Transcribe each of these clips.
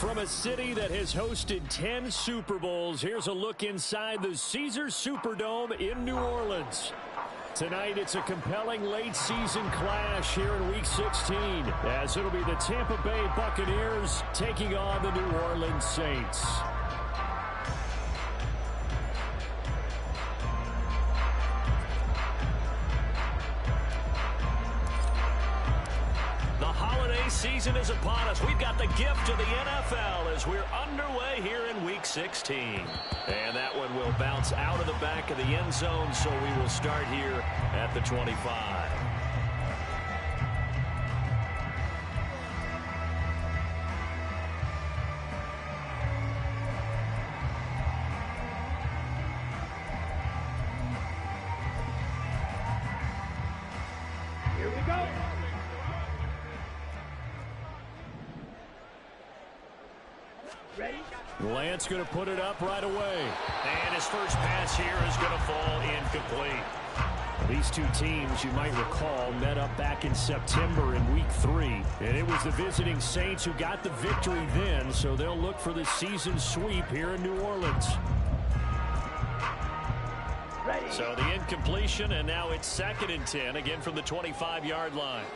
From a city that has hosted 10 Super Bowls, here's a look inside the Caesars Superdome in New Orleans. Tonight, it's a compelling late-season clash here in Week 16, as it'll be the Tampa Bay Buccaneers taking on the New Orleans Saints. Season is upon us. We've got the gift of the NFL as we're underway here in Week 16. And that one will bounce out of the back of the end zone, so we will start here at the 25. Here we go. Lance going to put it up right away. And his first pass here is going to fall incomplete. These two teams, you might recall, met up back in September in Week 3. And it was the visiting Saints who got the victory then, so they'll look for the season sweep here in New Orleans. So the incompletion, and now it's 2nd and 10, again from the 25-yard line.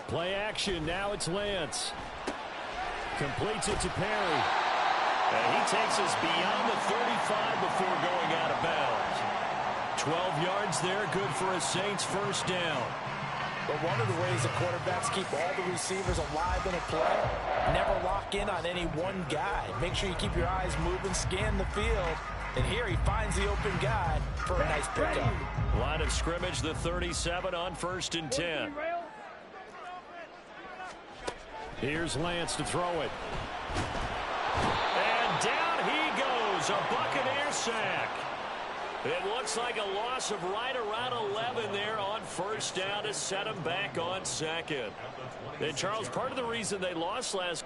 Play action, now it's Lance. Completes it to Perry. And he takes us beyond the 35 before going out of bounds. 12 yards there, good for a Saints first down. But one of the ways the quarterbacks keep all the receivers alive in a play, never lock in on any one guy. Make sure you keep your eyes moving, scan the field. And here he finds the open guy for a nice pickup. Line of scrimmage, the 37 on 1st and 10. Here's Lance to throw it. And down he goes, a Buccaneer sack. It looks like a loss of right around 11 there on 1st down to set him back on 2nd. And Charles, part of the reason they lost last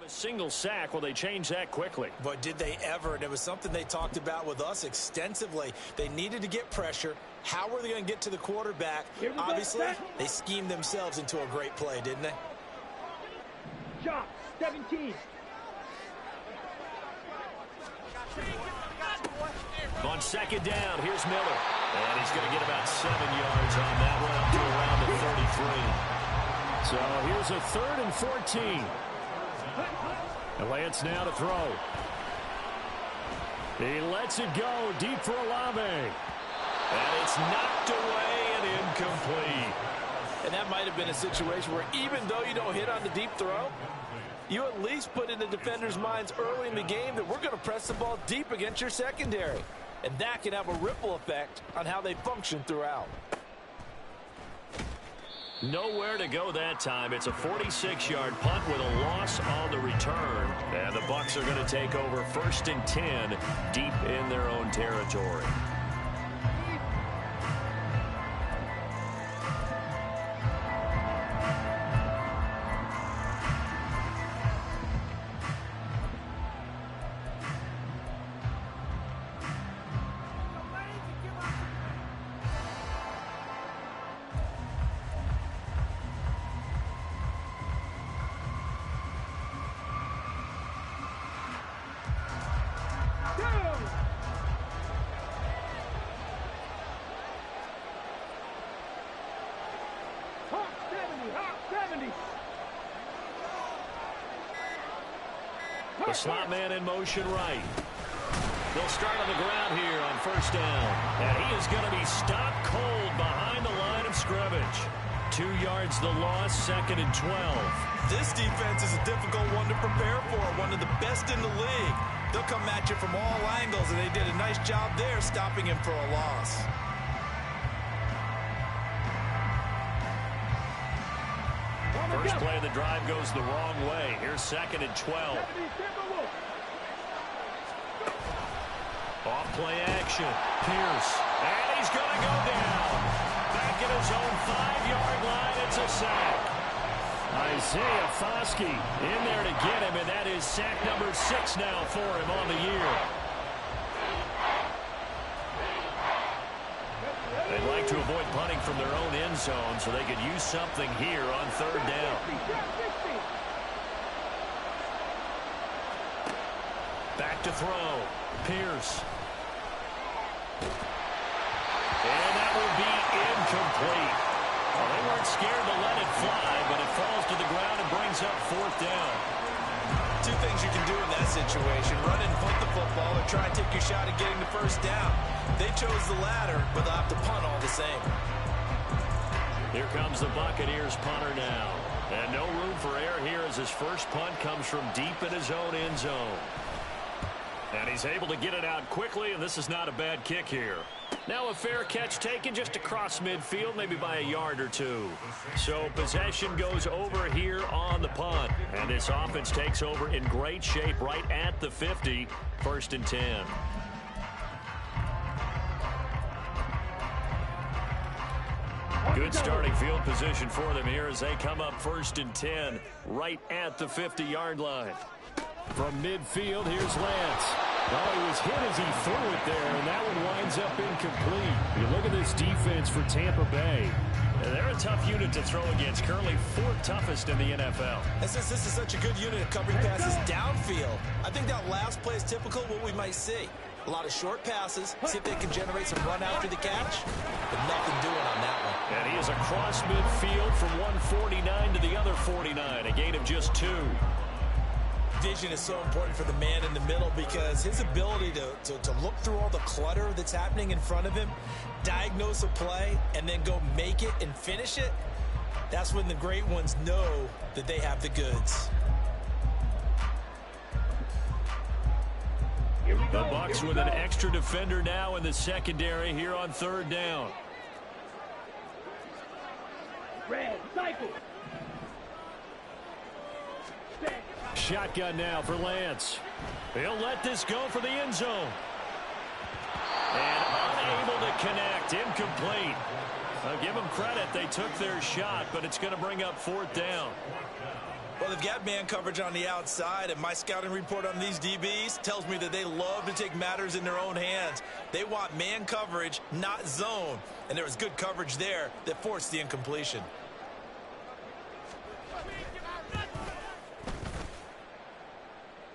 single sack. Well, they changed that quickly. But did they ever? And it was something they talked about with us extensively. They needed to get pressure. How were they going to get to the quarterback? Obviously, they schemed themselves into a great play, didn't they? Shot, 17. On 2nd down, here's Miller. And he's going to get about 7 yards on that one, up to around the 33. So here's a 3rd and 14. And Lance now to throw. He lets it go deep for Olave. And it's knocked away and incomplete. And that might have been a situation where even though you don't hit on the deep throw, you at least put in the defender's minds early in the game that we're going to press the ball deep against your secondary. And that can have a ripple effect on how they function throughout. Nowhere to go that time. It's a 46-yard punt with a loss on the return. And the Bucs are going to take over 1st and 10 deep in their own territory. The slot man in motion right. They'll start on the ground here on 1st down. And he is going to be stopped cold behind the line of scrimmage. 2 yards the loss, 2nd and 12. This defense is a difficult one to prepare for, one of the best in the league. They'll come at you from all angles, and they did a nice job there stopping him for a loss. First play of the drive goes the wrong way. Here's 2nd and 12. Off play action. Pierce. And he's going to go down. Back at his own 5-yard line. It's a sack. Isaiah Foskey in there to get him, and that is sack number 6 now for him on the year. They'd like to avoid punting from their own end zone so they could use something here on 3rd down. Back to throw. Pierce. And that will be incomplete. Well, they weren't scared to let it fly, but it falls to the ground and brings up 4th down. Two things you can do in that situation: run and punt the football, or try and take your shot at getting the 1st down. They chose the latter, but they'll have to punt all the same. Here comes the Buccaneers punter now. And no room for error here as his first punt comes from deep in his own end zone. And he's able to get it out quickly, and this is not a bad kick here. Now a fair catch taken just across midfield, maybe by a yard or 2. So possession goes over here on the punt. And this offense takes over in great shape right at the 50, 1st and 10. Good starting field position for them here as they come up 1st and 10 right at the 50-yard line. From midfield, here's Lance. Well, he was hit as he threw it there, and that one winds up incomplete. You look at this defense for Tampa Bay. They're a tough unit to throw against, currently 4th toughest in the NFL. And since this is such a good unit of covering passes downfield, I think that last play is typical of what we might see. A lot of short passes, see if they can generate some run after the catch, but nothing doing on that one. And he is across midfield from 149 to the other 49, a gain of just 2. Vision is so important for the man in the middle because his ability to look through all the clutter that's happening in front of him, diagnose a play, and then go make it and finish it, that's when the great ones know that they have the goods. The Bucs with an extra defender now in the secondary here on 3rd down. Red, cycle. Shotgun now for Lance. He'll let this go for the end zone. And unable to connect. Incomplete. I'll give them credit. They took their shot, but it's going to bring up 4th down. Well, they've got man coverage on the outside, and my scouting report on these DBs tells me that they love to take matters in their own hands. They want man coverage, not zone. And there was good coverage there that forced the incompletion.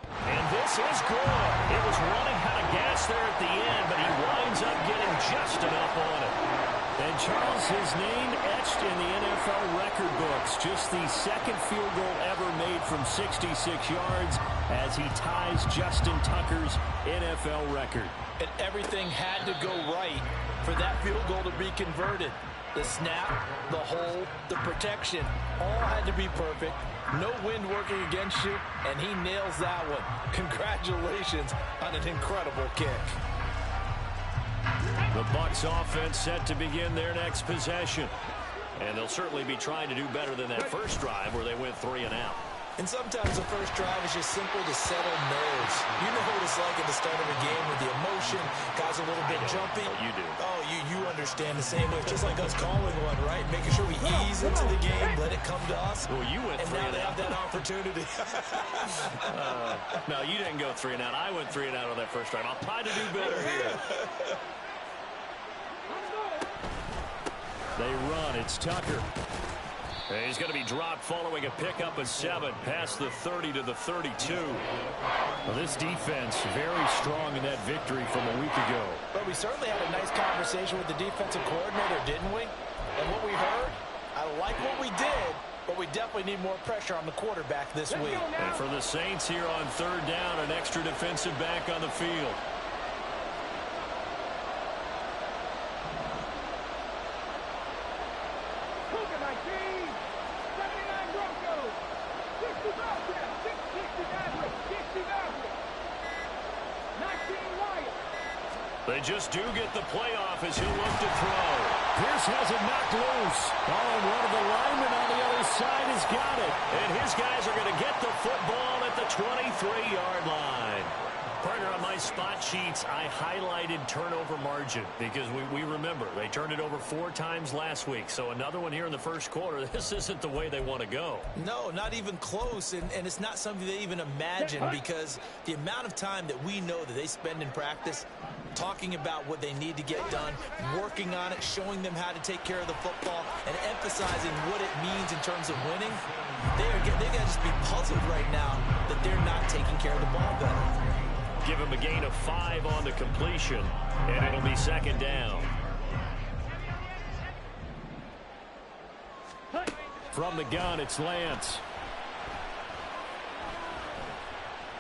And this is good. It was running out of gas there at the end, but he winds up getting just enough on it. And Charles, his name etched in the NFL record books. Just the 2nd field goal ever made from 66 yards as he ties Justin Tucker's NFL record. And everything had to go right for that field goal to be converted. The snap, the hold, the protection, all had to be perfect. No wind working against you, and he nails that one. Congratulations on an incredible kick. The Bucs offense set to begin their next possession. And they'll certainly be trying to do better than that first drive where they went 3 and out. And sometimes the first drive is just simply to settle nerves. You know what it's like at the start of a game with the emotion, guys a little bit jumpy. You do. Oh, you understand the same way. It's just like us calling one, right? Making sure we ease into the game, let it come to us. Well, you went 3 and and now they out. have that opportunity. No, you didn't go 3 and out. I went 3 and out on that first drive. I'll try to do better here. They run. It's Tucker. And he's going to be dropped following a pickup of 7 past the 30 to the 32. Well, this defense very strong in that victory from a week ago. But we certainly had a nice conversation with the defensive coordinator, didn't we? And what we heard, I like what we did, but we definitely need more pressure on the quarterback this week. And for the Saints here on 3rd down, an extra defensive back on the field. They just do get the playoff as he'll look to throw. Pierce has it knocked loose. Oh, and one of the linemen on the other side has got it. And his guys are going to get the football at the 23-yard line. Partner, on my spot sheets, I highlighted turnover margin because we remember they turned it over 4 times last week. So another one here in the first quarter. This isn't the way they want to go. No, not even close, and it's not something they even imagine because the amount of time that we know that they spend in practice talking about what they need to get done, working on it, showing them how to take care of the football, and emphasizing what it means in terms of winning, they got to just be puzzled right now that they're not taking care of the ball better. Give him a gain of 5 on the completion, and it'll be second down. From the gun, it's Lance.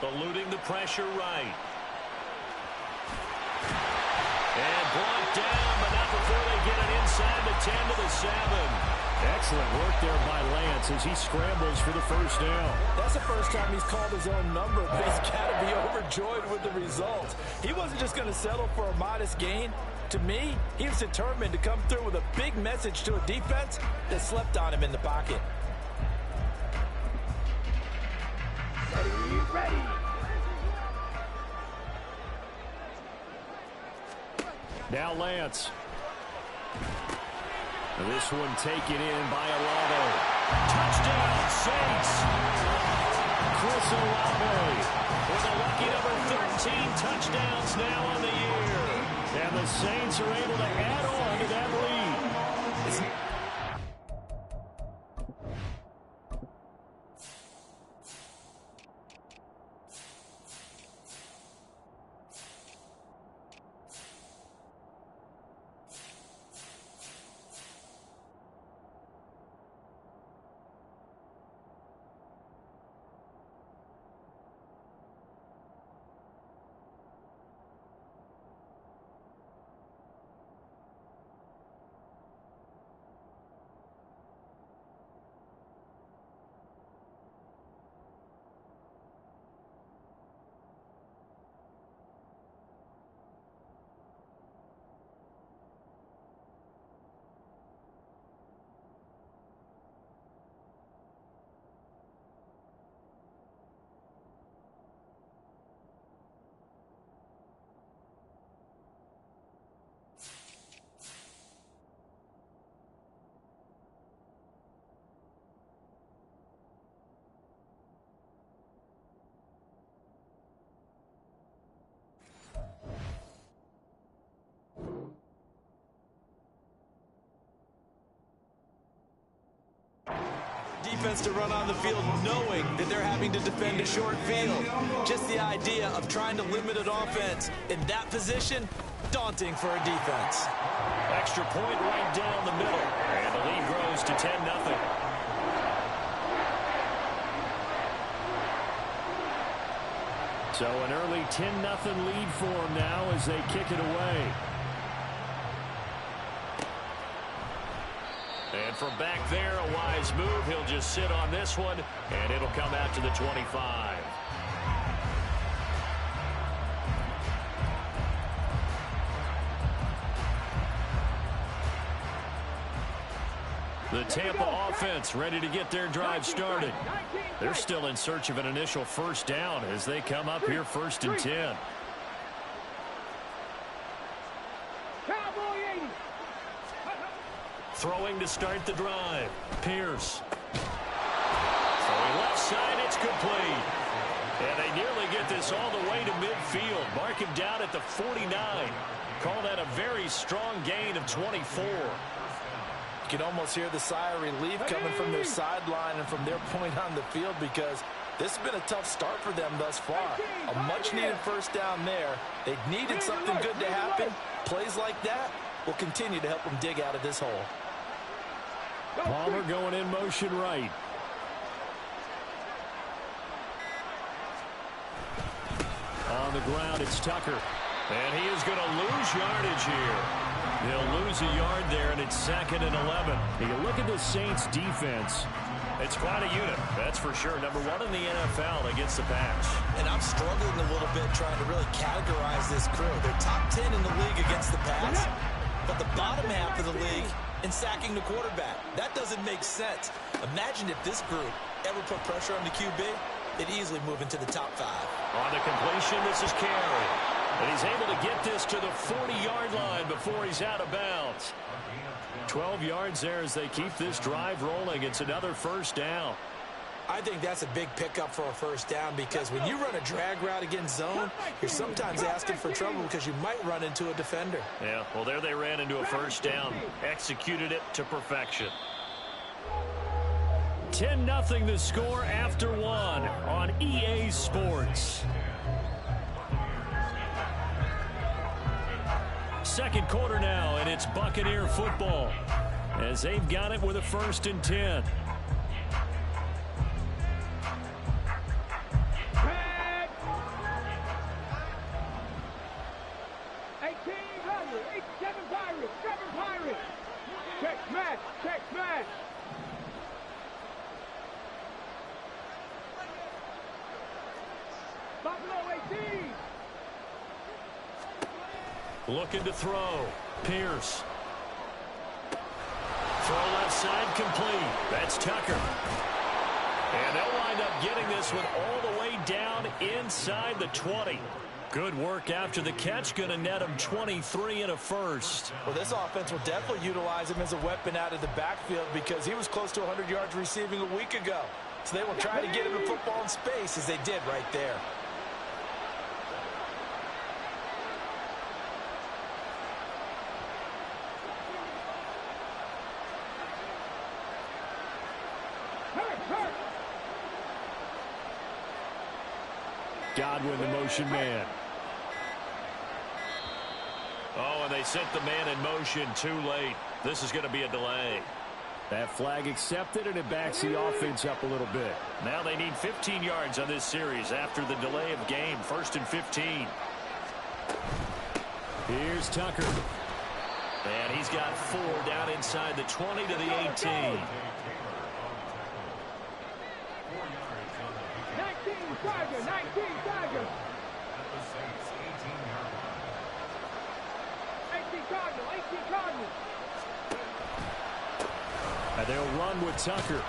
Eluding the pressure right. And brought down, but not before they get it inside the 10 to the 7. Excellent work there by Lance as he scrambles for the first down. That's the first time he's called his own number, but he's got to be overjoyed with the result. He wasn't just going to settle for a modest gain. To me, he was determined to come through with a big message to a defense that slept on him in the pocket. Ready. Now Lance. This one taken in by Olave. Touchdown, Saints. Chris Olave with a lucky number 13 touchdowns now on the year. And the Saints are able to add on to that lead. Defense to run on the field knowing that they're having to defend a short field. Just the idea of trying to limit an offense in that position, daunting for a defense. Extra point right down the middle, and the lead grows to 10-0. So an early 10-0 lead for them now as they kick it away. And from back there, a wise move. He'll just sit on this one, and it'll come out to the 25. The Tampa offense ready to get their drive started. They're still in search of an initial first down as they come up here 1st and 10. Throwing to start the drive. Pierce. Throwing left side, it's complete. And they nearly get this all the way to midfield. Mark him down at the 49. Call that a very strong gain of 24. You can almost hear the sigh of relief coming from their sideline and from their point on the field because this has been a tough start for them thus far. A much-needed first down there. They needed something good to happen. Plays like that will continue to help them dig out of this hole. Palmer going in motion right. On the ground, it's Tucker. And he is going to lose yardage here. He'll lose a yard there, and it's 2nd and 11. You look at the Saints defense. It's quite a unit, that's for sure. Number 1 in the NFL against the pass. And I'm struggling a little bit trying to really categorize this crew. They're top 10 in the league against the pass, but the bottom half of the league in sacking the quarterback. That doesn't make sense. Imagine if this group ever put pressure on the QB. they'd easily move into the top 5. On the completion, this is Carey. And he's able to get this to the 40-yard line before he's out of bounds. 12 yards there as they keep this drive rolling. It's another first down. I think that's a big pickup for a first down because when you run a drag route against zone, you're sometimes asking for trouble because you might run into a defender. Yeah, well, there they ran into a first down. Executed it to perfection. 10-0 the score after 1 on EA Sports. Second quarter now, and it's Buccaneer football as they've got it with a 1st and 10. Looking to throw. Pierce. Throw left side complete. That's Tucker. And they'll wind up getting this one all the way down inside the 20. Good work after the catch. Going to net him 23 and a first. Well, this offense will definitely utilize him as a weapon out of the backfield because he was close to 100 yards receiving a week ago. So they will try to get him the football in space as they did right there. Godwin, the motion man. Oh, and they sent the man in motion too late. This is going to be a delay. That flag accepted, and it backs the offense up a little bit. Now they need 15 yards on this series after the delay of game. 1st and 15. Here's Tucker. And he's got 4 down inside the 20 to the 18. 19 Tiger. 18 Cardinal. And they'll run with Tucker.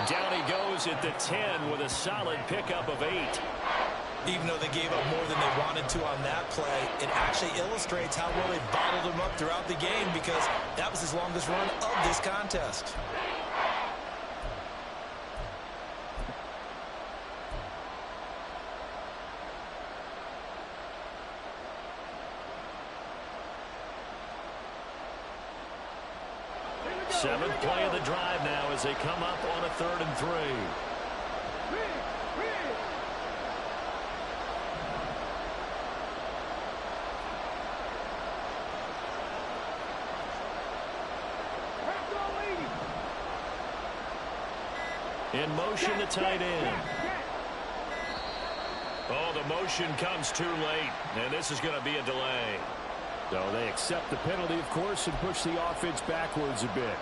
Down he goes at the 10 with a solid pickup of 8. Even though they gave up more than they wanted to on that play, it actually illustrates how well they bottled him up throughout the game because that was his longest run of this contest. Seventh play of the drive now as they come up on a 3rd and 3. In motion, the tight end. Oh, the motion comes too late, and this is going to be a delay. So they accept the penalty, of course, and push the offense backwards a bit.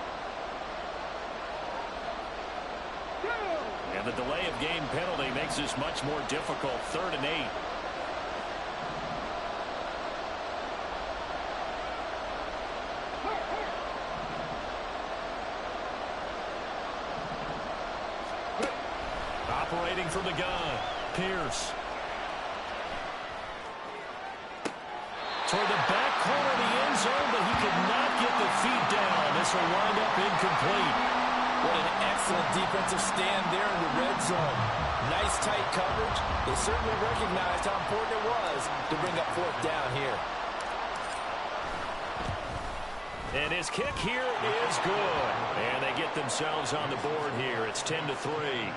And the delay of game penalty makes this much more difficult. 3rd and 8. Operating from the gun, Pierce. Toward the back corner of the end zone, but he could not get the feet down. This will wind up incomplete. What an excellent defensive stand there in the red zone. Nice tight coverage. They certainly recognized how important it was to bring up 4th down here. And his kick here is good. And they get themselves on the board here. It's 10-3.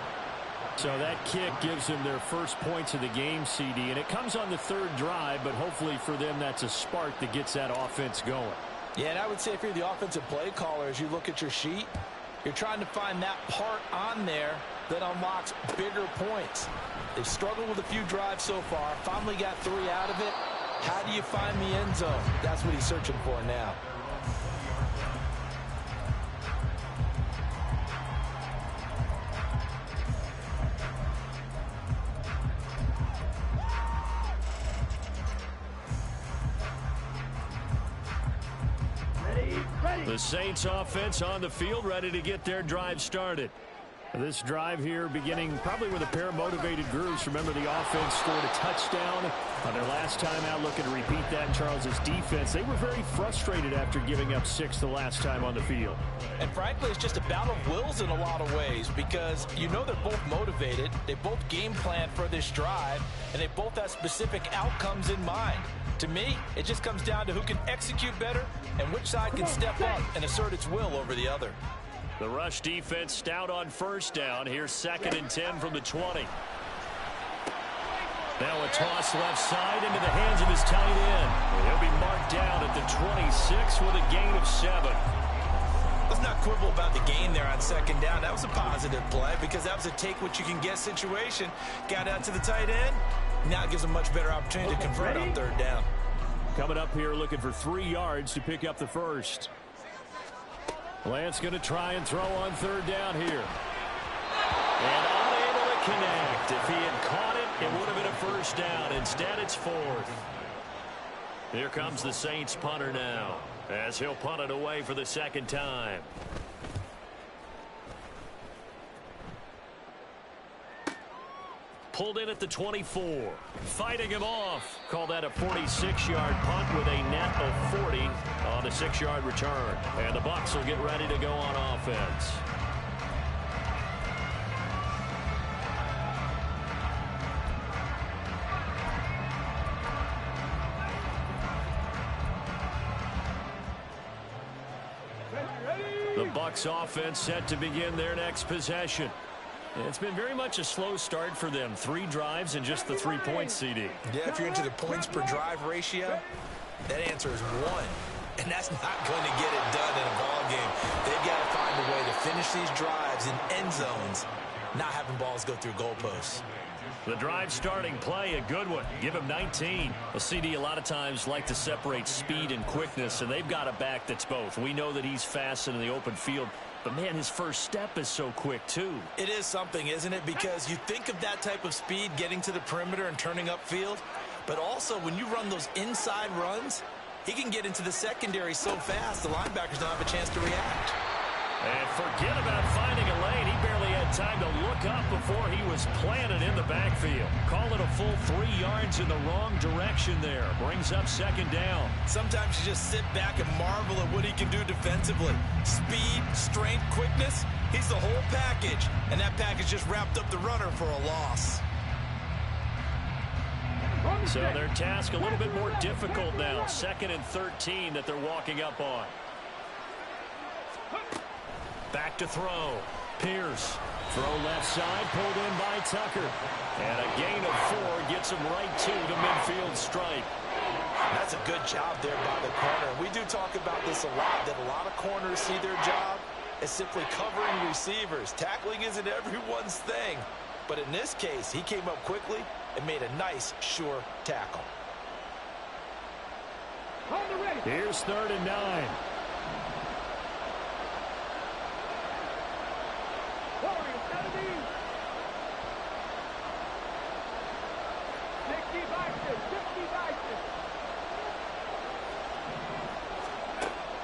So that kick gives them their first points of the game, CD, and it comes on the 3rd drive, but hopefully for them that's a spark that gets that offense going. Yeah, and I would say if you're the offensive play caller, as you look at your sheet, you're trying to find that part on there that unlocks bigger points. They've struggled with a few drives so far, finally got 3 out of it. How do you find the end zone? That's what he's searching for now. The Saints offense on the field ready to get their drive started. This drive here beginning probably with a pair of motivated groups. Remember, the offense scored a touchdown on their last time out, looking to repeat that in Charles's defense. They were very frustrated after giving up 6 the last time on the field. And frankly, it's just a battle of wills in a lot of ways because you know they're both motivated. They both game plan for this drive, and they both have specific outcomes in mind. To me, it just comes down to who can execute better and which side can step up and assert its will over the other. The rush defense stout on first down. Here's 2nd and 10 from the 20. Now a toss left side into the hands of his tight end. He'll be marked down at the 26 with a gain of 7. Let's not quibble about the gain there on 2nd down. That was a positive play because that was a take-what-you-can-get situation. Got out to the tight end. Now it gives a much better opportunity to convert on 3rd down. Coming up here looking for 3 yards to pick up the first. Lance going to try and throw on 3rd down here. And unable to connect. If he had caught it, it would have been a first down. Instead, it's 4th. Here comes the Saints punter now, as he'll punt it away for the 2nd time. Pulled in at the 24. Fighting him off. Call that a 46-yard punt with a net of 40 on the 6-yard return. And the Bucs will get ready to go on offense. The Bucs offense set to begin their next possession. It's been very much a slow start for them. 3 drives and just the 3 points, CD. Yeah, if you're into the points per drive ratio, that answer is 1. And that's not going to get it done in a ball game. They've got to find a way to finish these drives in end zones, not having balls go through goalposts. The drive starting play, a good one. Give him 19. Well, CD, a lot of times like to separate speed and quickness, and they've got a back that's both. We know that he's fast in the open field. But, man, his first step is so quick, too. It is something, isn't it? Because you think of that type of speed getting to the perimeter and turning upfield. But also, when you run those inside runs, he can get into the secondary so fast, the linebackers don't have a chance to react. And forget about finding a lane. He barely had time to look up before he was planted in the backfield. Call it a full 3 yards in the wrong direction there. Brings up 2nd down. Sometimes you just sit back and marvel at what he can do defensively. Speed, strength, quickness, he's the whole package. And that package just wrapped up the runner for a loss. So their task a little bit more difficult now. 2nd and 13 that they're walking up on. Back to throw. Pierce. Throw left side, pulled in by Tucker. And a gain of 4 gets him right to the midfield stripe. That's a good job there by the corner. We do talk about this a lot, that a lot of corners see their job as simply covering receivers. Tackling isn't everyone's thing. But in this case, he came up quickly and made a nice, sure tackle. Here's 3rd and 9.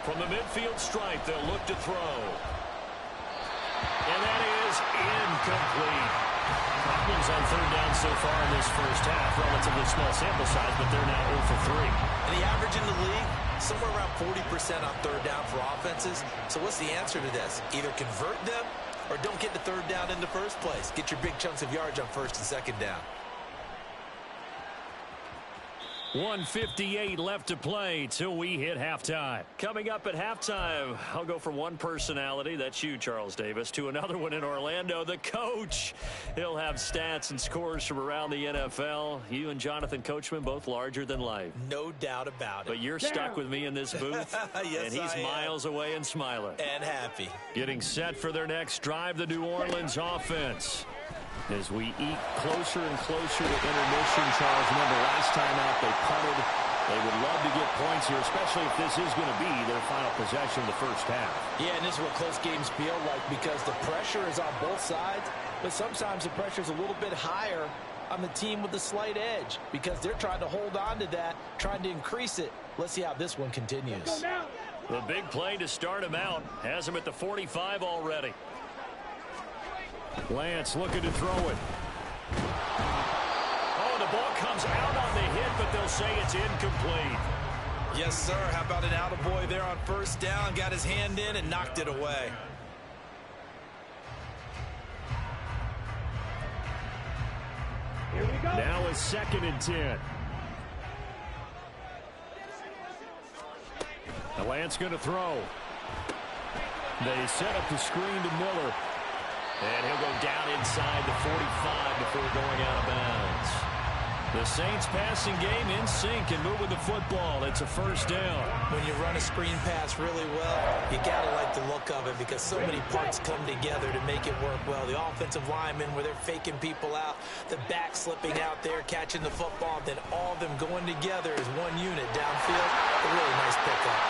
From the midfield stripe, they'll look to throw. And that is incomplete. Problems on 3rd down so far in this first half. Relatively small sample size, but they're now 0 for 3. And the average in the league, somewhere around 40% on 3rd down for offenses. So what's the answer to this? Either convert them or don't get the 3rd down in the first place. Get your big chunks of yards on 1st and 2nd down. 1:58 left to play till we hit halftime. Coming up at halftime, I'll go from one personality, that's you, Charles Davis, to another one in Orlando, the coach. He'll have stats and scores from around the NFL. You and Jonathan Coachman, both larger than life. No doubt about it. But you're stuck with me in this booth, yes, and he's miles away and smiling. And happy. Getting set for their next drive, the New Orleans offense. As we eat closer and closer to intermission, Charles, remember last time out they punted. They would love to get points here, especially if this is going to be their final possession of the first half. Yeah, and this is what close games feel like because the pressure is on both sides, but sometimes the pressure is a little bit higher on the team with the slight edge because they're trying to hold on to that, trying to increase it. Let's see how this one continues. The big play to start him out has him at the 45 already. Lance looking to throw it. Oh, the ball comes out on the hit, but they'll say it's incomplete. Yes, sir. How about an attaboy there on first down? Got his hand in and knocked it away. Here we go. Now it's 2nd and 10. The Lance going to throw. They set up the screen to Miller. And he'll go down inside the 45 before going out of bounds. The Saints passing game in sync and moving the football. It's a first down. When you run a screen pass really well, you got to like the look of it because so many parts come together to make it work well. The offensive linemen where they're faking people out, the back slipping out there, catching the football, then all of them going together as one unit downfield. A really nice pickup.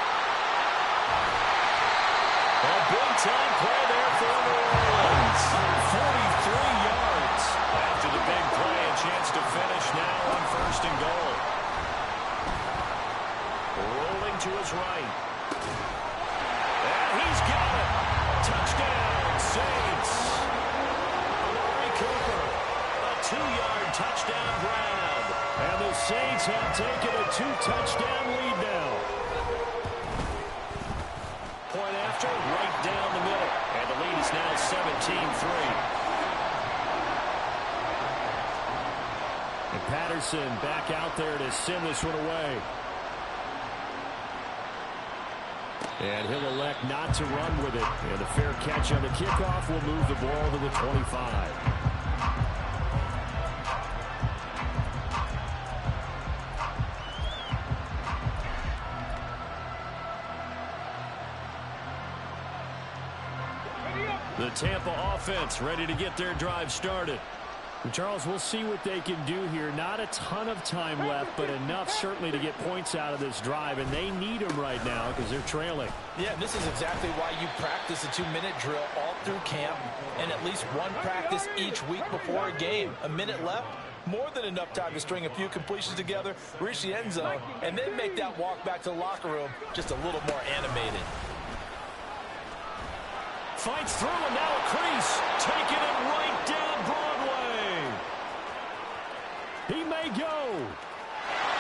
A big-time play there for New Orleans. 43 yards. After the big play, a chance to finish now on 1st and goal. Rolling to his right. And he's got it. Touchdown, Saints. Amari Cooper. A 2-yard touchdown grab. And the Saints have taken a 2-touchdown lead now. Point after, right down the middle. And the lead is now 17-3. And Patterson back out there to send this one away. And he'll elect not to run with it. And the fair catch on the kickoff will move the ball to the 25. The Tampa offense ready to get their drive started. And Charles, we'll see what they can do here. Not a ton of time left, but enough certainly to get points out of this drive, and they need them right now because they're trailing. Yeah, this is exactly why you practice a 2-minute drill all through camp and at least one practice each week before a game. A minute left, more than enough time to string a few completions together, reach the end zone, and then make that walk back to the locker room just a little more animated. Fights through and now a crease. Taking it right down Broadway. He may go.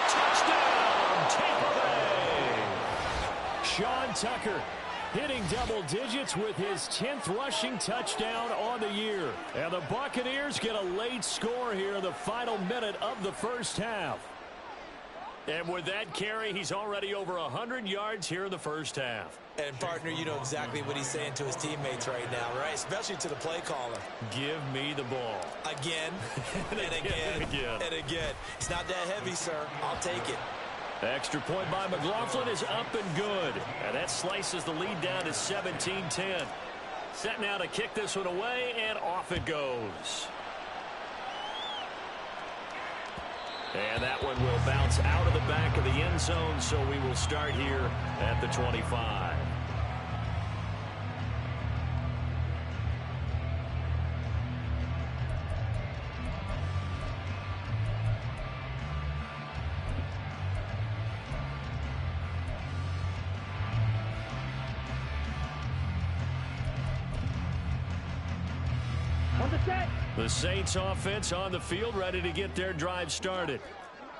Touchdown, Tampa Bay. Sean Tucker hitting double digits with his 10th rushing touchdown on the year. And the Buccaneers get a late score here in the final minute of the first half. And with that carry, he's already over 100 yards here in the first half. And, partner, you know exactly what he's saying to his teammates right now, right? Especially to the play caller. Give me the ball. Again, and again, and again. It's not that heavy, sir. I'll take it. Extra point by McLaughlin is up and good. And that slices the lead down to 17-10. Set now to kick this one away, and off it goes. And that one will bounce out of the back of the end zone, so we will start here at the 25. On the set. The Saints offense on the field ready to get their drive started.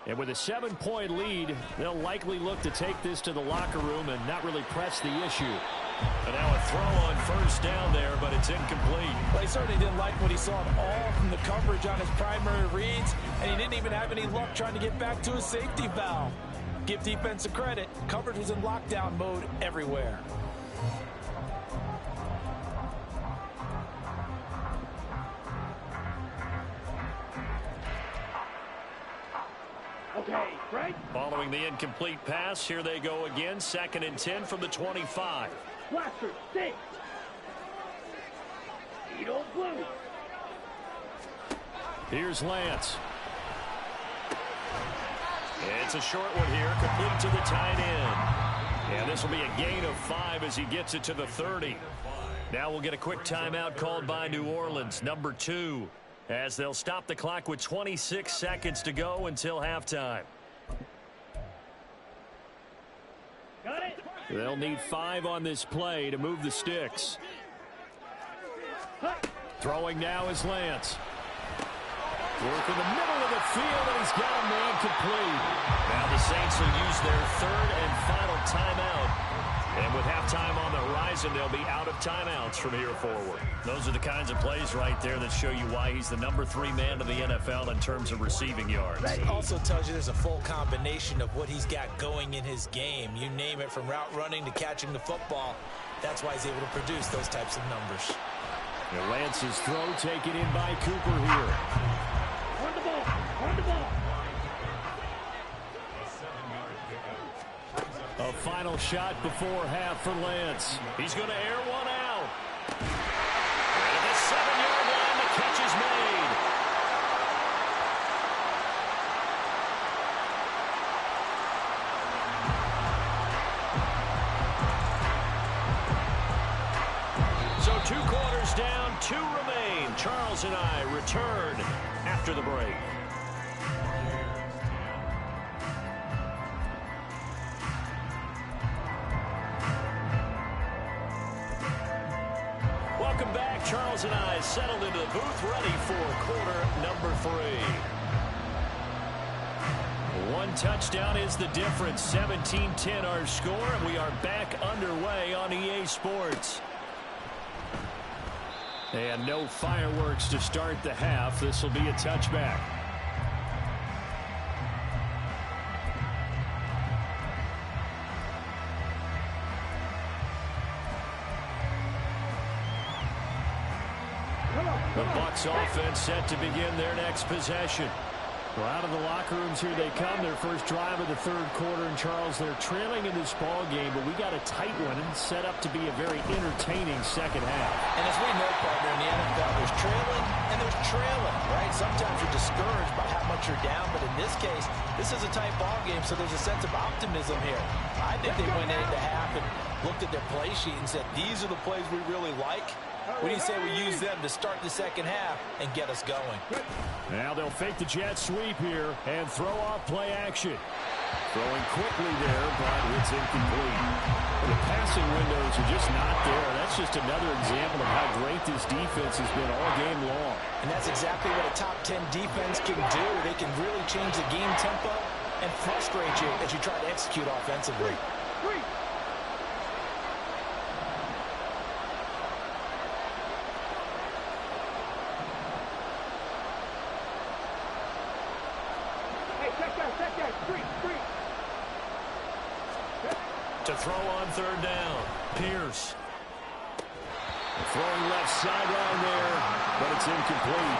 And with a 7-point lead, they'll likely look to take this to the locker room and not really press the issue. And now a throw on first down there, but it's incomplete. Well, he certainly didn't like what he saw at all from the coverage on his primary reads, and he didn't even have any luck trying to get back to his safety valve. Give defense a credit. Coverage was in lockdown mode everywhere. Okay, right? Following the incomplete pass, here they go again. 2nd and 10 from the 25. Blaster, 6. Edo blue. Here's Lance. It's a short one here, complete to the tight end. And this will be a gain of 5 as he gets it to the 30. Now we'll get a quick timeout called by New Orleans, number 2. As they'll stop the clock with 26 seconds to go until halftime. Got it. They'll need 5 on this play to move the sticks. Throwing now is Lance. Work in the middle of the field, and he's got a man complete. Now the Saints will use their third and final timeout. And with halftime on the horizon, they'll be out of timeouts from here forward. Those are the kinds of plays right there that show you why he's the number 3 man of the NFL in terms of receiving yards. Also tells you there's a full combination of what he's got going in his game. You name it, from route running to catching the football. That's why he's able to produce those types of numbers. And Lance's throw taken in by Cooper here. On the ball. On the ball. A final shot before half for Lance. He's going to air one out. At the 7-yard line, the catch is made. So 2 quarters down, 2 remain. Charles and I return after the break. Welcome back. Charles and I settled into the booth, ready for quarter number 3. One touchdown is the difference. 17-10 our score, and we are back underway on EA Sports. And no fireworks to start the half. This will be a touchback. The Bucs offense set to begin their next possession. Well, out of the locker rooms here they come. Their first drive of the third quarter. And Charles, they're trailing in this ball game, but we got a tight one and set up to be a very entertaining second half. And as we know, partner, in the NFL, there's trailing and there's trailing, right? Sometimes you're discouraged by how much you're down, but in this case, this is a tight ball game, so there's a sense of optimism here. I think they went into half and looked at their play sheet and said, these are the plays we really like. What do you say we use them to start the second half and get us going? Now they'll fake the jet sweep here and throw off play action. Throwing quickly there, but it's incomplete. The passing windows are just not there. That's just another example of how great this defense has been all game long. And that's exactly what a top 10 defense can do. They can really change the game tempo and frustrate you as you try to execute offensively. To throw on third down, Pierce. Throwing left sideline there, but it's incomplete.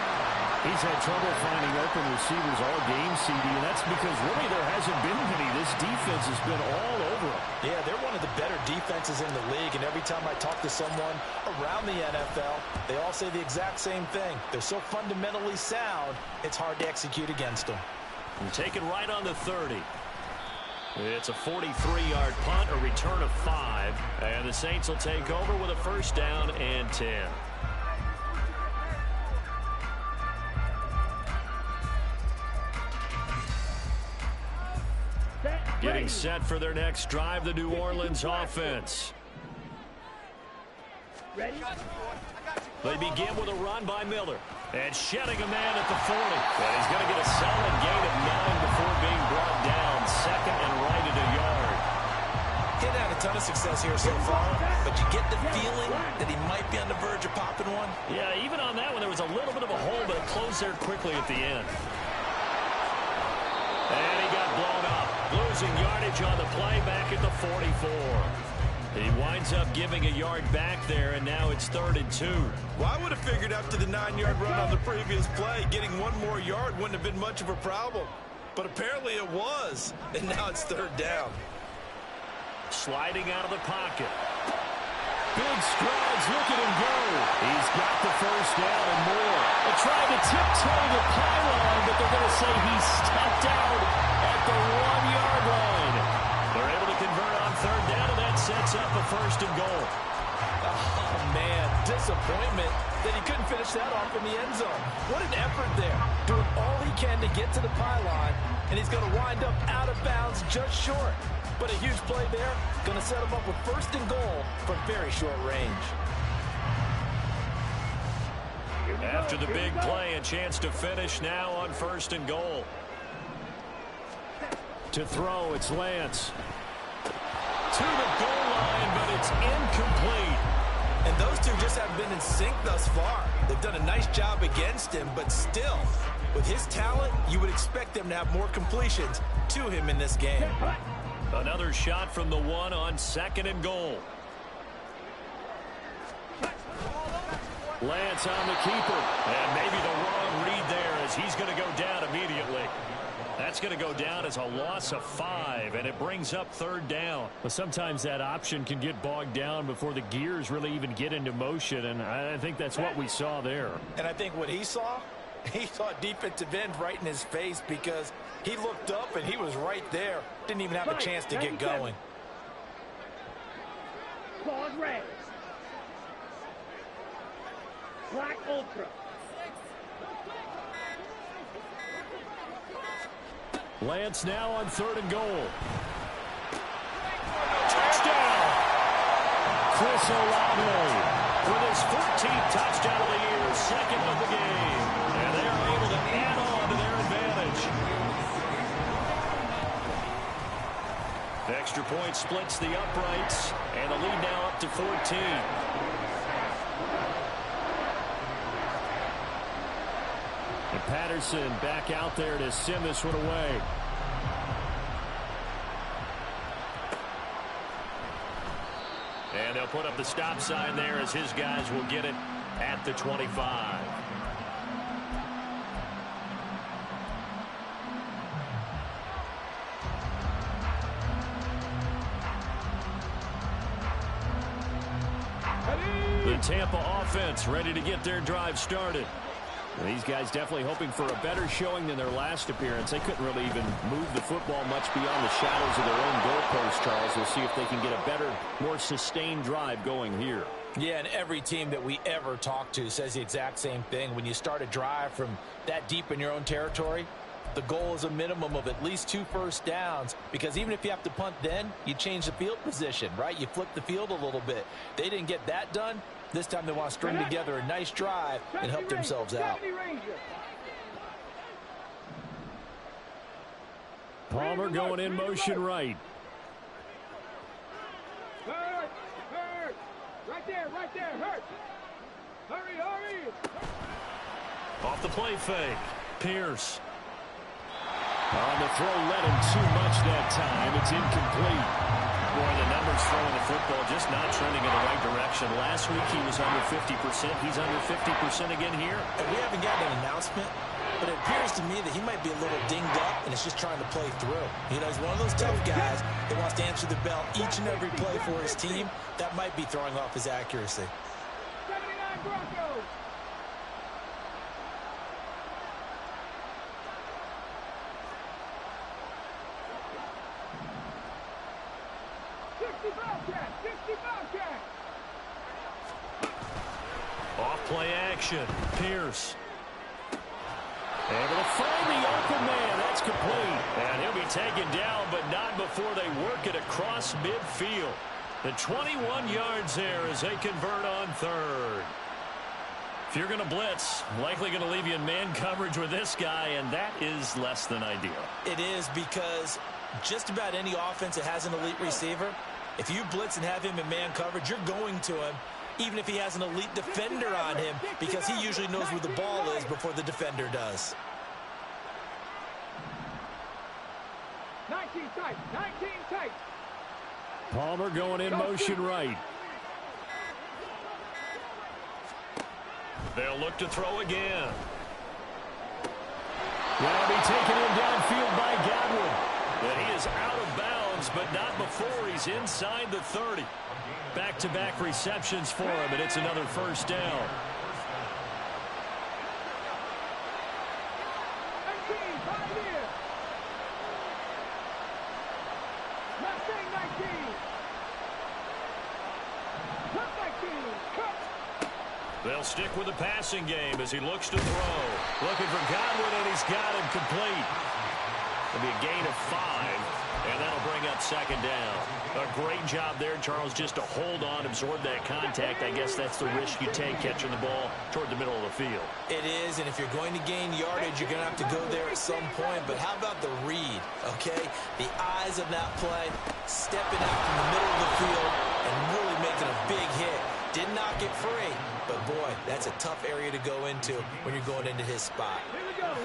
He's had trouble finding open receivers all game, CD, and that's because really there hasn't been many. This defense has been all over them. Yeah, they're one of the better defenses in the league, and every time I talk to someone around the NFL, they all say the exact same thing. They're so fundamentally sound, it's hard to execute against them. And taken right on the 30. It's a 43-yard punt, a return of 5, and the Saints will take over with a first down and 10. Getting set for their next drive, the New Orleans offense. Ready? They begin with a run by Miller. And shedding a man at the 40. And he's going to get a solid gain of 9 before being brought down. Second and right at a yard. He's had a ton of success here so far, but you get the feeling that he might be on the verge of popping one. Yeah, even on that one, there was a little bit of a hole, but it closed there quickly at the end. And he got blown up. Losing yardage on the play back at the 44. He winds up giving a yard back there, and now it's 3rd and 2. Well, I would have figured after the 9-yard run on the previous play, getting one more yard wouldn't have been much of a problem. But apparently it was, and now it's 3rd down. Sliding out of the pocket. Big strides, look at him go. He's got the first down and more. They tried to tiptoe the pylon, but they're going to say he stepped out at the 1-yard line. They're able to convert on 3rd down, and that sets up a 1st and goal. Oh, man, disappointment that he couldn't finish that off in the end zone. What an effort there, doing all he can to get to the pylon, and he's going to wind up out of bounds just short. But a huge play there, going to set him up with 1st and goal from very short range. After the big play, a chance to finish now on 1st and goal. To throw, it's Lance. To the goal line, but it's incomplete. And those two just haven't been in sync thus far. They've done a nice job against him, but still, with his talent, you would expect them to have more completions to him in this game. Another shot from the one on 2nd and goal. Lance on the keeper. And maybe the wrong read there as he's going to go down immediately. That's going to go down as a loss of 5, and it brings up 3rd down. But sometimes that option can get bogged down before the gears really even get into motion, and I think that's what we saw there. And I think what he saw a defensive end right in his face because he looked up and he was right there. Didn't even have a chance to get going. Pause red. Black Ultra. Lance now on 3rd and goal. Touchdown! Chris Olave with his 14th touchdown of the year, 2nd of the game. And they are able to add on to their advantage. The extra point splits the uprights, and the lead now up to 14. And Patterson back out there to send this one away. And they'll put up the stop sign there as his guys will get it at the 25. The Tampa offense ready to get their drive started. Well, these guys definitely hoping for a better showing than their last appearance. They couldn't really even move the football much beyond the shadows of their own goalpost, Charles. We'll see if they can get a better, more sustained drive going here. Yeah, and every team that we ever talk to says the exact same thing. When you start a drive from that deep in your own territory, the goal is a minimum of at least 2 first downs, because even if you have to punt then, you change the field position, right? You flip the field a little bit. They didn't get that done. This time they want to string together a nice drive and help themselves out. Palmer going in motion right. Hurt! Hurt! Right there, hurt! Hurry, hurry! Off the play fake, Pierce. On the throw, led him too much that time. It's incomplete. Boy, the numbers throwing the football just not trending in the right direction. Last week he was under 50%. He's under 50% again here. And we haven't gotten an announcement, but it appears to me that he might be a little dinged up and is just trying to play through. You know, he's one of those tough guys that wants to answer the bell each and every play for his team. That might be throwing off his accuracy. 79 Broncos! Off play action, Pierce. Able to find the open man. That's complete. And he'll be taken down, but not before they work it across midfield. The 21 yards there as they convert on 3rd. If you're going to blitz, likely going to leave you in man coverage with this guy, and that is less than ideal. It is, because just about any offense that has an elite receiver, if you blitz and have him in man coverage, you're going to him, even if he has an elite defender on him, because he usually knows where the ball is before the defender does. 19 tight, 19 tight. Palmer going in motion right. They'll look to throw again. That'll be taken in downfield by Gywu. And he is out of bounds, but not before he's inside the 30. Back-to-back receptions for him, and it's another first down. 19, 5 here. Mustang 19. Cut 19. Cut. They'll stick with the passing game as he looks to throw. Looking for Godwin, and he's got him complete. It'll be a gain of 5, and that'll bring up second down. A great job there, Charles, just to hold on, absorb that contact. I guess that's the risk you take catching the ball toward the middle of the field. It is, and if you're going to gain yardage, you're going to have to go there at some point. But how about the read, okay? The eyes of that play, stepping out from the middle of the field and really making a big hit. Did not get free, but boy, that's a tough area to go into when you're going into his spot.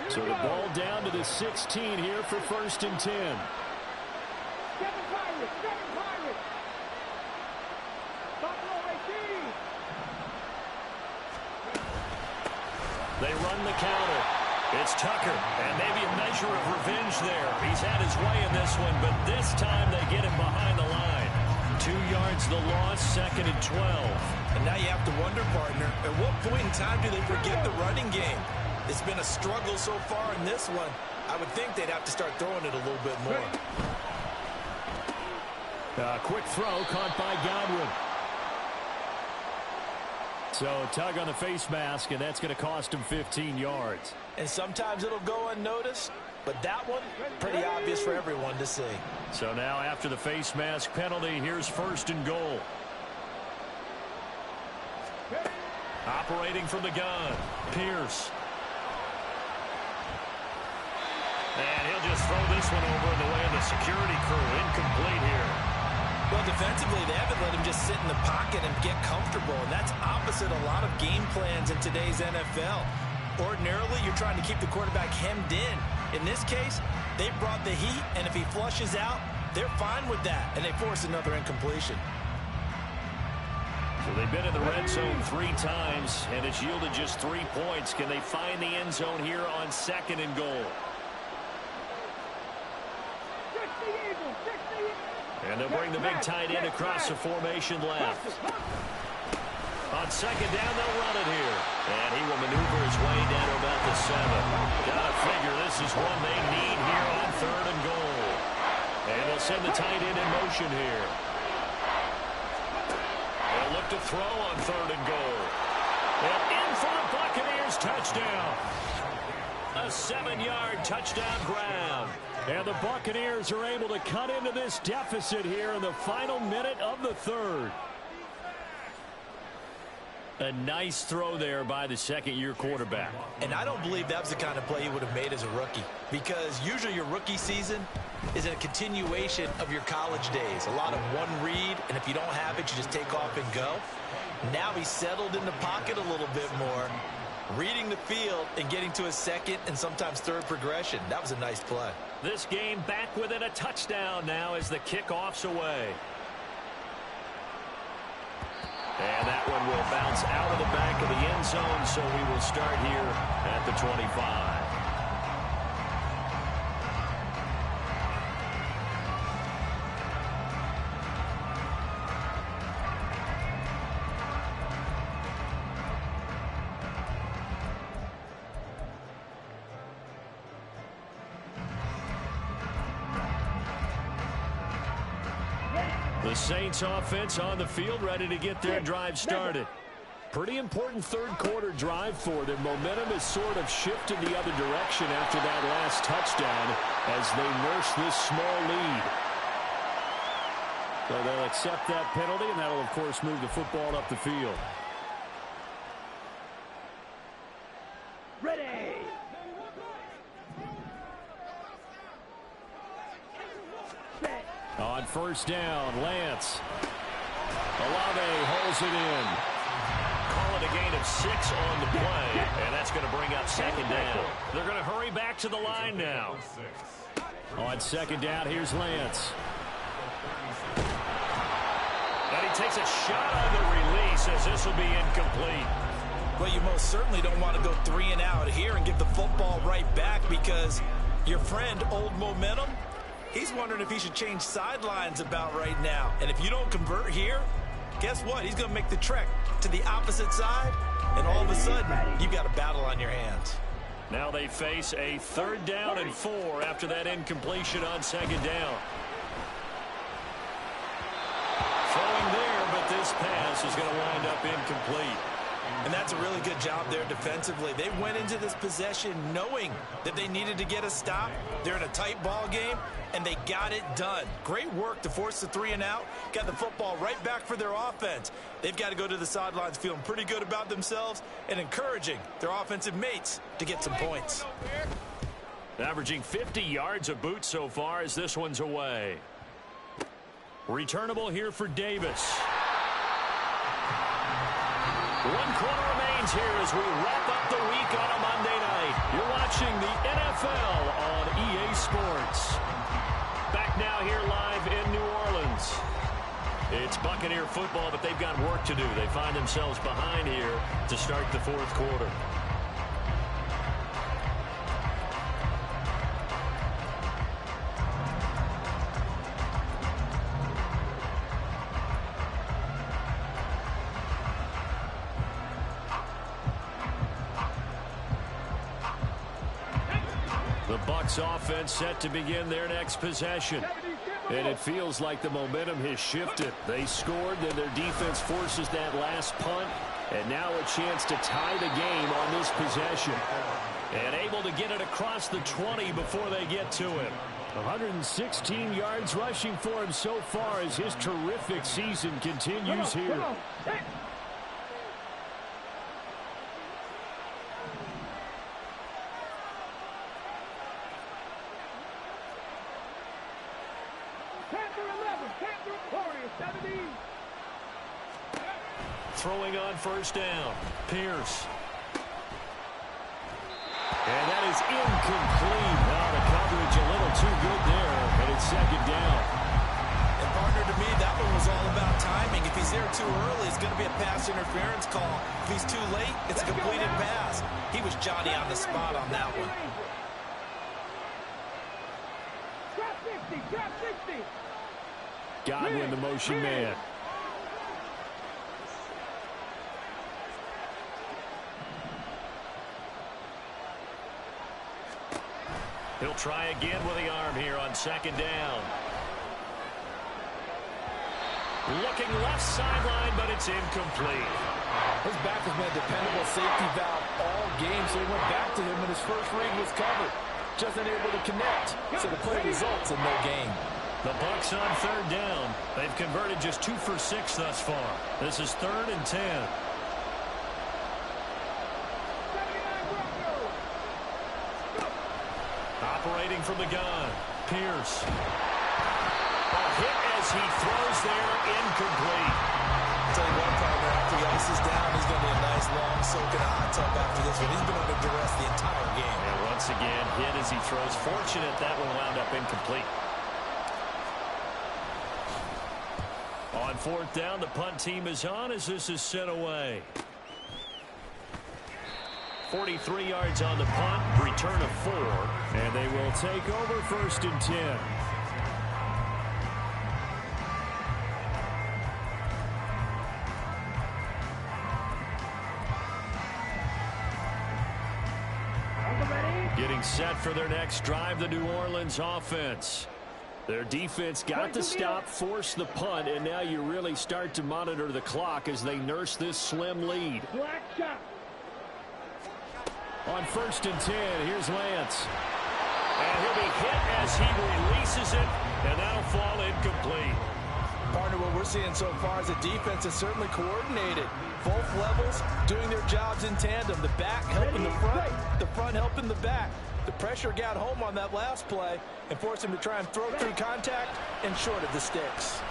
So the ball down to the 16 here for 1st and 10. Seven Pirates. Buffalo 18. They run the counter. It's Tucker, and maybe a measure of revenge there. He's had his way in this one, but this time they get him behind the line. 2 yards the loss, 2nd and 12. And now you have to wonder, partner, at what point in time do they forget the running game? It's been a struggle so far in this one. I would think they'd have to start throwing it a little bit more. Quick throw caught by Godwin. So a tug on the face mask, and that's going to cost him 15 yards. And sometimes it'll go unnoticed, but that one, pretty obvious for everyone to see. So now after the face mask penalty, here's 1st and goal. Operating from the gun, Pierce. And he'll just throw this one over in the way of the security crew. Incomplete here. Well, defensively, they haven't let him just sit in the pocket and get comfortable, and that's opposite a lot of game plans in today's NFL. Ordinarily, you're trying to keep the quarterback hemmed in. In this case, they brought the heat, and if he flushes out, they're fine with that, and they force another incompletion. So they've been in the red zone 3 times, and it's yielded just 3 points. Can they find the end zone here on 2nd and goal? And they'll bring the big tight end across the formation left. On 2nd down, they'll run it here. And he will maneuver his way down to about the 7. Gotta figure this is one they need here on 3rd and goal. And they'll send the tight end in motion here. They'll look to throw on 3rd and goal. And in for the Buccaneers touchdown. A 7-yard touchdown grab. And the Buccaneers are able to cut into this deficit here in the final minute of the 3rd. A nice throw there by the 2nd-year quarterback. And I don't believe that was the kind of play he would have made as a rookie, because usually your rookie season is a continuation of your college days. A lot of one read, and if you don't have it, you just take off and go. Now he's settled in the pocket a little bit more, reading the field and getting to a 2nd and sometimes 3rd progression. That was a nice play. This game back within a touchdown now as the kickoff's away. And that one will bounce out of the back of the end zone, so we will start here at the 25. The Saints offense on the field, ready to get their drive started. Pretty important 3rd quarter drive for them. Momentum has sort of shifted the other direction after that last touchdown as they nurse this small lead. So they'll accept that penalty, and that'll, of course, move the football up the field. Ready. On 1st down, Lance. Olave holds it in. Call it a gain of 6 on the play, and that's going to bring up 2nd down. They're going to hurry back to the line now. On 2nd down, here's Lance. And he takes a shot on the release as this will be incomplete. Well, you most certainly don't want to go 3 and out here and give the football right back, because your friend, Old Momentum, he's wondering if he should change sidelines about right now. And if you don't convert here, guess what? He's going to make the trek to the opposite side, and all of a sudden, you've got a battle on your hands. Now they face a 3rd down and 4 after that incompletion on 2nd down. Throwing there, but this pass is going to wind up incomplete. And that's a really good job there defensively. They went into this possession knowing that they needed to get a stop. They're in a tight ball game, and they got it done. Great work to force the 3 and out. Got the football right back for their offense. They've got to go to the sidelines feeling pretty good about themselves and encouraging their offensive mates to get some points. Averaging 50 yards a boot so far as this one's away. Returnable here for Davis. 1 quarter remains here as we wrap up the week on a Monday night. You're watching the NFL on EA Sports. Back now here live in New Orleans. It's Buccaneer football, but they've got work to do. They find themselves behind here to start the 4th quarter. The Bucs offense set to begin their next possession. And it feels like the momentum has shifted. They scored, then their defense forces that last punt. And now a chance to tie the game on this possession. And able to get it across the 20 before they get to him. 116 yards rushing for him so far as his terrific season continues here. Throwing on first down. Pierce. And that is incomplete. Now the coverage a little too good there, and it's 2nd down. And partner, to me, that one was all about timing. If he's there too early, it's going to be a pass interference call. If he's too late, it's a completed pass. He was Johnny on the spot on that one. Godwin, the motion man. He'll try again with the arm here on 2nd down. Looking left sideline, but it's incomplete. His back has been a dependable safety valve all game, so he went back to him when his first read was covered. Just unable to connect, so the play results in no gain. The Bucs on 3rd down. They've converted just 2 for 6 thus far. This is 3rd and 10. Operating from the gun. Pierce. A hit as he throws there, incomplete. I'll tell you what, partner, after the ice is down, he's going to be a nice long soak in a hot tub after this one. He's been under duress the entire game. And once again, hit as he throws. Fortunate that one wound up incomplete. On 4th down, the punt team is on as this is sent away. 43 yards on the punt, return of 4. And they will take over 1st and 10. Getting set for their next drive, the New Orleans offense. Their defense got the stop, forced the punt, and now you really start to monitor the clock as they nurse this slim lead. On 1st and 10, here's Lance. And he'll be hit as he releases it, and that'll fall incomplete. Partner, what we're seeing so far is the defense is certainly coordinated. Both levels doing their jobs in tandem. The back helping the front helping the back. The pressure got home on that last play and forced him to try and throw through contact and short of the sticks.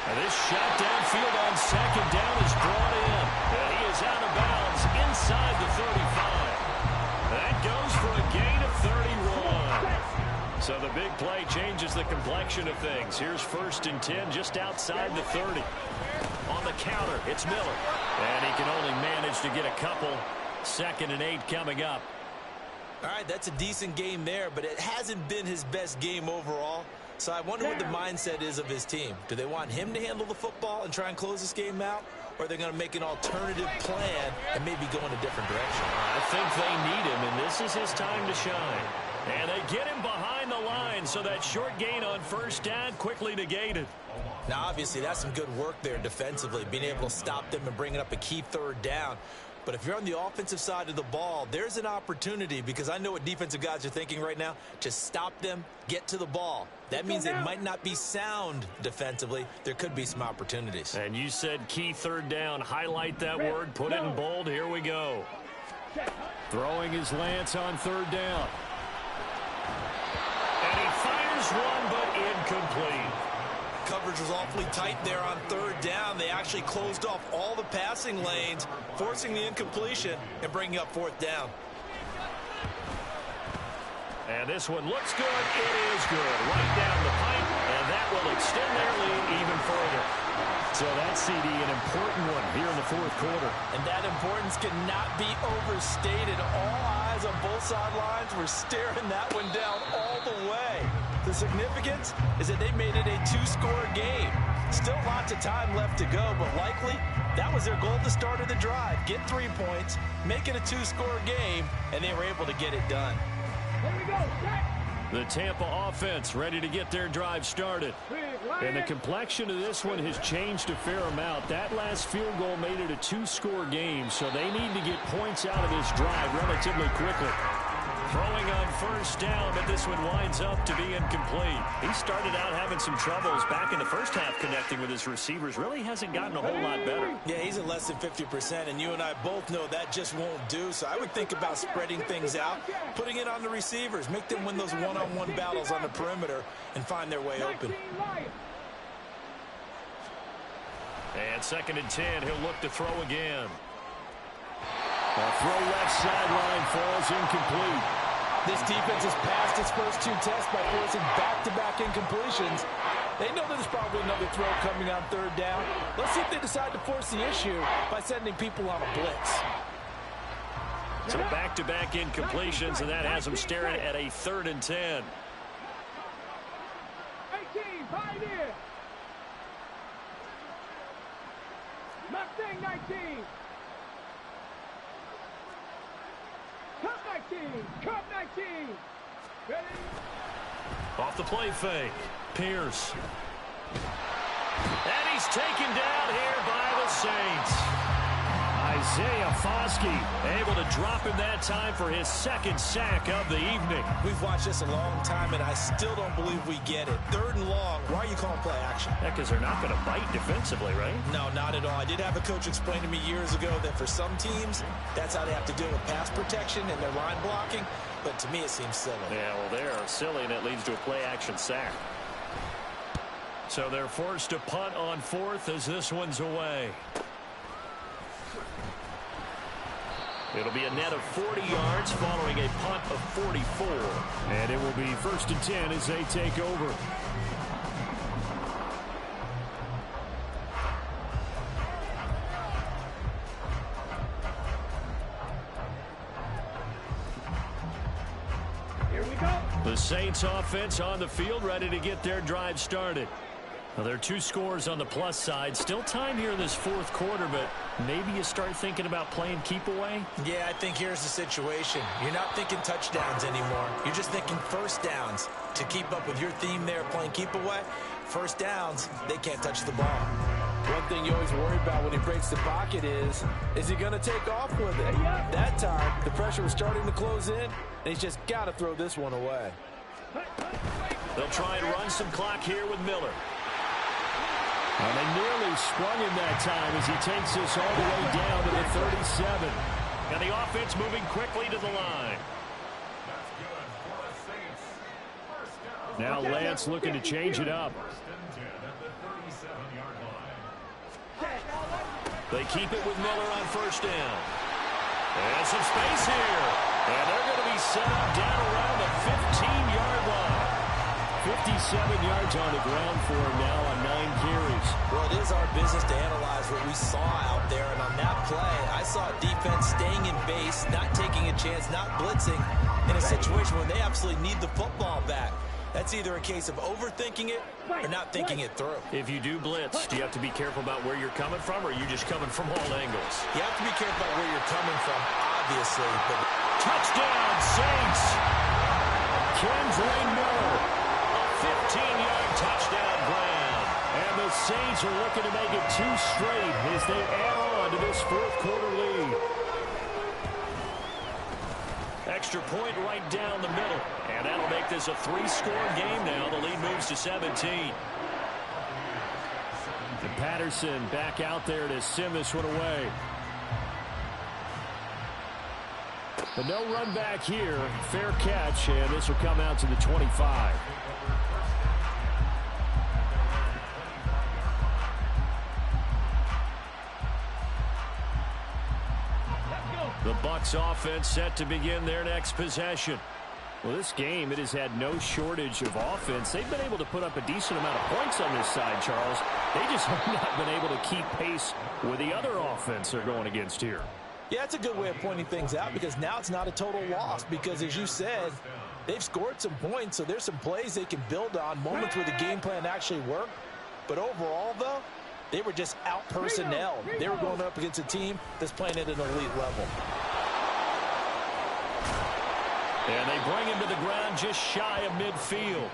And this shot downfield on 2nd down is brought in. And he is out of bounds inside the 35. That goes for a gain of 31. So the big play changes the complexion of things. Here's 1st and 10 just outside the 30. On the counter, it's Miller. And he can only manage to get a couple. 2nd and 8 coming up. All right, that's a decent game there, but it hasn't been his best game overall. So I wonder what the mindset is of his team. Do they want him to handle the football and try and close this game out? Or are they going to make an alternative plan and maybe go in a different direction? I think they need him, and this is his time to shine. And they get him behind the line, so that short gain on first down quickly negated. Now, obviously, that's some good work there defensively, being able to stop them and bringing up a key third down. But if you're on the offensive side of the ball, there's an opportunity, because I know what defensive guys are thinking right now. Just stop them, get to the ball. That means they might not be sound defensively. There could be some opportunities. And you said key third down. Highlight that word. Put it in bold. Here we go. Throwing his Lance on third down. And he fires one, but incomplete. Coverage was awfully tight there on third down. They actually closed off all the passing lanes, forcing the incompletion and bringing up fourth down. And this one looks good. It is good. Right down the pipe, and that will extend their lead even further. So that CD, an important one here in the fourth quarter. And that importance cannot be overstated. All eyes on both sidelines were staring that one down all the way. The significance is that they made it a two-score game. Still lots of time left to go, but likely that was their goal at the start of the drive. Get 3 points, make it a two-score game, and they were able to get it done. Here we go. Set. The Tampa offense ready to get their drive started. And the complexion of this one has changed a fair amount. That last field goal made it a two-score game, so they need to get points out of this drive relatively quickly. Throwing on first down, but this one winds up to be incomplete. He started out having some troubles back in the first half connecting with his receivers. Really hasn't gotten a whole lot better. Yeah, he's at less than 50%, and you and I both know that just won't do. So I would think about spreading things out, putting it on the receivers, make them win those one-on-one battles on the perimeter, and find their way open. And 2nd and 10, he'll look to throw again. A throw left sideline falls incomplete. This defense has passed its first two tests by forcing back-to-back incompletions. They know there's probably another throw coming on third down. Let's see if they decide to force the issue by sending people on a blitz. So back-to-back incompletions, and that has them staring at a 3rd and 10. 18, pioneer. Mustang 19. Cup 19. Cup 19. Ready? Off the play fake. Pierce. And he's taken down here by the Saints. Isaiah Foskey able to drop him that time for his 2nd sack of the evening. We've watched this a long time, and I still don't believe we get it. 3rd and long, why are you calling play action? Yeah, because they're not going to bite defensively, right? No, not at all. I did have a coach explain to me years ago that for some teams, that's how they have to deal with pass protection and their line blocking. But to me, it seems silly. Yeah, well, they're silly, and it leads to a play-action sack. So they're forced to punt on 4th as this one's away. It'll be a net of 40 yards following a punt of 44. And it will be 1st and 10 as they take over. Here we go. The Saints offense on the field ready to get their drive started. Well, there are 2 scores on the plus side. Still time here in this 4th quarter, but maybe you start thinking about playing keep away? Yeah, I think here's the situation. You're not thinking touchdowns anymore. You're just thinking first downs. To keep up with your theme there, playing keep away, first downs, they can't touch the ball. One thing you always worry about when he breaks the pocket is he going to take off with it? That time, the pressure was starting to close in, and he's just got to throw this one away. They'll try and run some clock here with Miller. And they nearly sprung him that time as he takes this all the way down to the 37. And the offense moving quickly to the line. Now Lance looking to change it up. They keep it with Miller on first down. And some space here. And they're going to be set up down around the 15-yard line. 57 yards on the ground for him now on 9 carries. Well, it is our business to analyze what we saw out there, and on that play, I saw defense staying in base, not taking a chance, not blitzing, in a situation where they absolutely need the football back. That's either a case of overthinking it or not thinking it through. If you do blitz, do you have to be careful about where you're coming from, or are you just coming from all angles? You have to be careful about where you're coming from, obviously. But touchdown, Saints! Kendra Miller. A 15-yard touchdown grab. And the Saints are looking to make it 2 straight as they add on to this fourth quarter lead. Extra point right down the middle. And that'll make this a 3-score game now. The lead moves to 17. And Patterson back out there to send this one away. But no run back here. Fair catch, and this will come out to the 25. The Bucs offense set to begin their next possession. Well, this game, it has had no shortage of offense. They've been able to put up a decent amount of points on this side, Charles. They just have not been able to keep pace with the other offense they're going against here. Yeah, it's a good way of pointing things out because now it's not a total loss because, as you said, they've scored some points, so there's some plays they can build on, moments where the game plan actually worked. But overall, though, they were just out-personnel. They were going up against a team that's playing at an elite level. And they bring him to the ground just shy of midfield.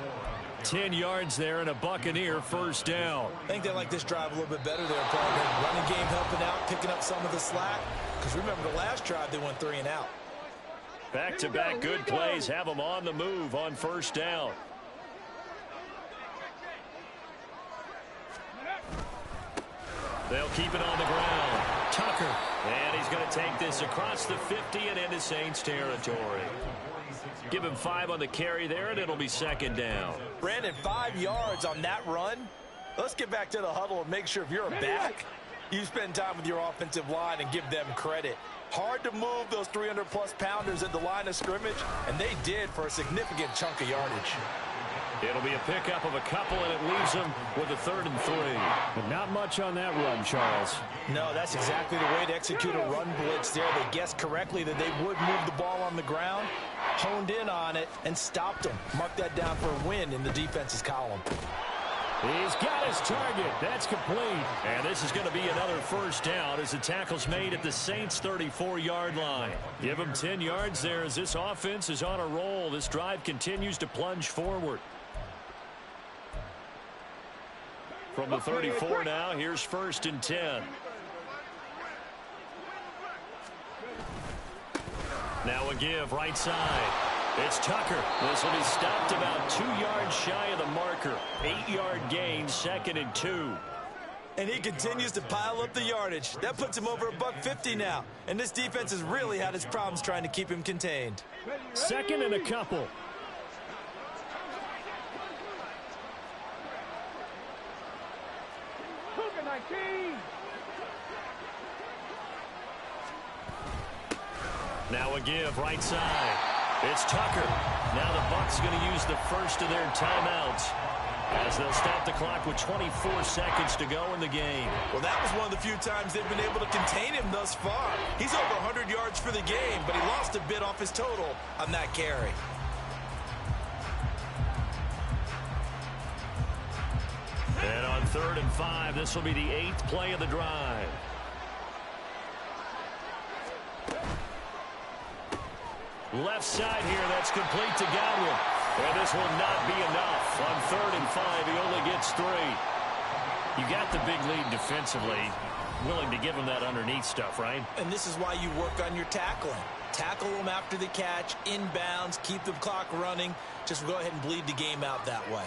10 yards there and a Buccaneer first down. I think they like this drive a little bit better there, partner. Running game helping out, picking up some of the slack. Because remember, the last drive they went 3 and out. Back-to-back good plays have them on the move on first down. They'll keep it on the ground. Tucker. And he's going to take this across the 50 and into Saints territory. Give him 5 on the carry there, and it'll be second down. Brandon, 5 yards on that run. Let's get back to the huddle and make sure if you're a back, you spend time with your offensive line and give them credit. Hard to move those 300-plus pounders at the line of scrimmage, and they did for a significant chunk of yardage. It'll be a pickup of a couple, and it leaves them with a 3rd and 3. But not much on that run, Charles. No, that's exactly the way to execute a run blitz there. They guessed correctly that they would move the ball on the ground, honed in on it, and stopped them. Mark that down for a win in the defense's column. He's got his target. That's complete. And this is going to be another first down as the tackle's made at the Saints' 34-yard line. Give them 10 yards there as this offense is on a roll. This drive continues to plunge forward. From the 34 now, here's 1st and 10. Now a give right side. It's Tucker. This will be stopped about 2 yards shy of the marker. 8-yard gain, 2nd and 2. And he continues to pile up the yardage. That puts him over $150 now. And this defense has really had its problems trying to keep him contained. 2nd and a couple. Now a give right side. It's Tucker. Now the Bucs going to use the first of their timeouts as they'll stop the clock with 24 seconds to go in the game. Well, that was one of the few times they've been able to contain him thus far. He's over 100 yards for the game, but he lost a bit off his total on that carry. And on 3rd and 5, this will be the 8th play of the drive. Left side here, that's complete to Gywu. And this will not be enough. On 3rd and 5, he only gets 3. You got the big lead defensively. Willing to give him that underneath stuff, right? And this is why you work on your tackling. Tackle them after the catch, inbounds, keep the clock running. Just go ahead and bleed the game out that way.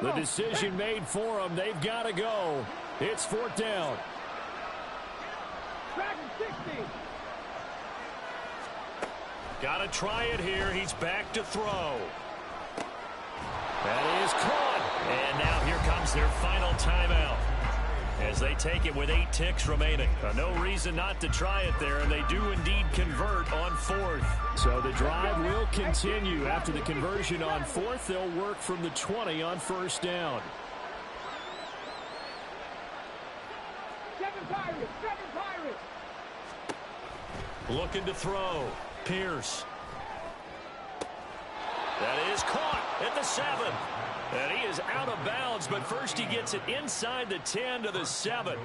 The decision made for them. They've got to go. It's 4th down. Got to try it here. He's back to throw. That is caught. And now here comes their final timeout as they take it with 8 ticks remaining. No reason not to try it there, and they do indeed convert on 4th. So the drive will continue. After the conversion on 4th, they'll work from the 20 on 1st down. 7 Pirates! 7 Pirates! Looking to throw. Pierce. That is caught at the 7. And he is out of bounds, but first he gets it inside the 10 to the 7.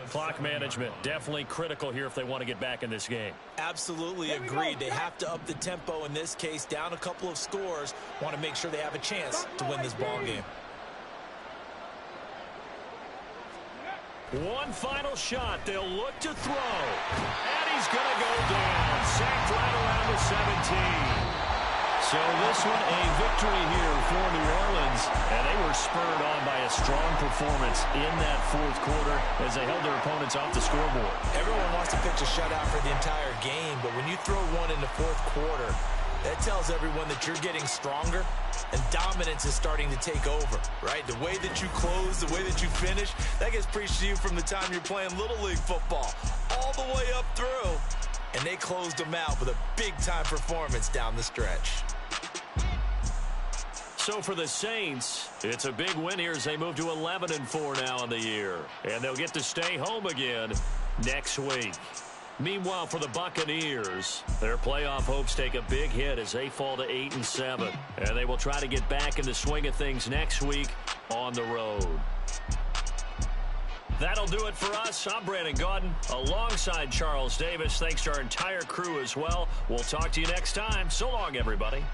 Clock management definitely critical here if they want to get back in this game. Absolutely agreed. They have to up the tempo in this case, down a couple of scores. Want to make sure they have a chance to win this ball game. One final shot. They'll look to throw. And he's going to go down. Sacked right around the 17. So this one a victory here for New Orleans. And they were spurred on by a strong performance in that fourth quarter as they held their opponents off the scoreboard. Everyone wants to pitch a shutout for the entire game, but when you throw one in the fourth quarter, that tells everyone that you're getting stronger and dominance is starting to take over, right? The way that you close, the way that you finish, that gets preached to you from the time you're playing Little League football all the way up through. And they closed them out with a big-time performance down the stretch. So for the Saints, it's a big win here as they move to 11-4 now in the year. And they'll get to stay home again next week. Meanwhile, for the Buccaneers, their playoff hopes take a big hit as they fall to 8-7. And they will try to get back in the swing of things next week on the road. That'll do it for us. I'm Brandon Gaudin alongside Charles Davis. Thanks to our entire crew as well. We'll talk to you next time. So long, everybody.